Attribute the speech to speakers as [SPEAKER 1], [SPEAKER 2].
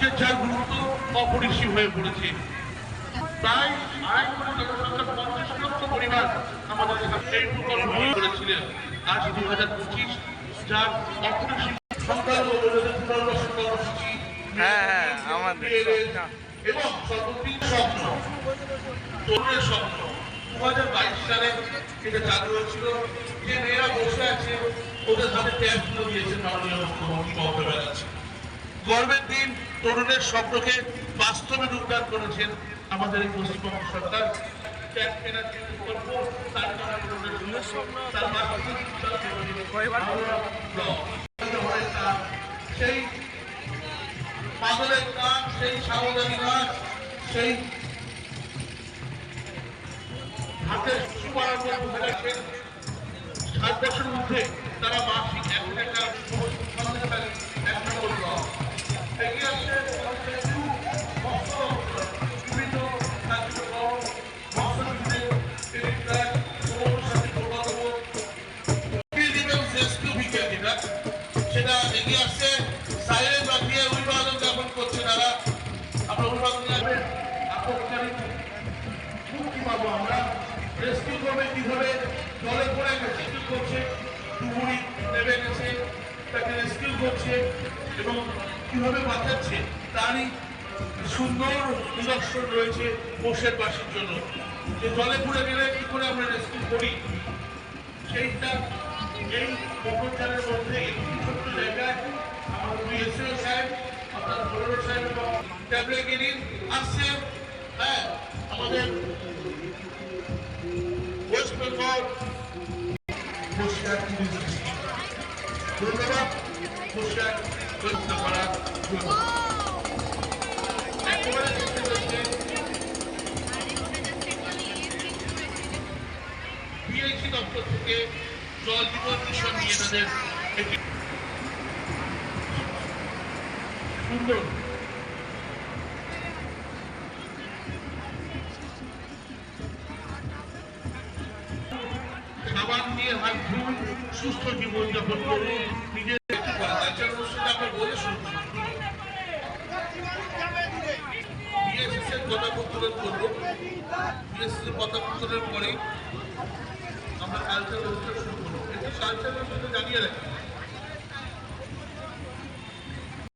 [SPEAKER 1] আজকের যার গুরুত্ব অপরিসীম হয়ে পড়েছে। প্রায় 50 লক্ষ পরিবার আমাদের এই প্রকল্প করেছিলেন। আজ 2025 যার অপরিসীম কর্মসূচি এবং সর্বত্রিক স্বপ্ন, তরুণের স্বপ্ন 2022 সালে এটা চালু হয়েছিল। যে মেয়েরা বসে আছে ওদের হাতে ট্যাব তুলে দিয়েছেন মাননীয় মুখ্যমন্ত্রী মমতা ব্যানার্জি। গর্বের দিন, তরুণের স্বপ্নকে বাস্তবে রূপদান করেছেন আমাদের এই পশ্চিমবঙ্গ সরকার। ট্যাব কেনার যে প্রকল্প তার সেই পাগলের গান, সেই সাবধানী গান, সেই হাতের সুপার 7 বছরের মধ্যে তারা মাসিক 1 টাকা সেটা এগিয়ে আসছে। সাইলেন্ট বাকিয়ে অভিবাদন জ্ঞাপন করছে তারা। আমরা অভিবাদন মুক্তি পাবো। আমরা রেস্কিউ করবে কিভাবে, জলে পড়ে গেছে করছে, ডুবুরি নেমে গেছে, তাকে রেস্কিউ করছে এবং কিভাবে বাঁচাচ্ছে তারই সুন্দর নিদর্শন রয়েছে কোষের বাসীর জন্য। যে জলে পড়ে গেলে কি করে আমরা রেস্কিউ করি সেইটা এই প্রকল্পের মধ্যে একটি ছোট্ট জায়গায় আমাদের এসএও সাহেব, আপনার বড় সাহেব এবং ট্যাবলেগিরি আসছে। হ্যাঁ, আমাদের ওয়েস্ট বেঙ্গল ধন্যবাদ পোশাক ব্যবস্থা করার জন্য। একেবারে পিএইচি দপ্তর থেকে জল জীবন মিশন নিয়ে তাদের একটি সুন্দর সাবান দিয়ে হাত ধুন, সুস্থ জীবনযাপন করুন, নিজের বলে শুনছি। বিএসএসের কথা উত্তোলন করবো। বিএসএসের কথা উত্তোলনের পরে আমরা কালচার অনুষ্ঠান শুরু করবো। একটি কালচার অনুষ্ঠানে জানিয়ে রাখি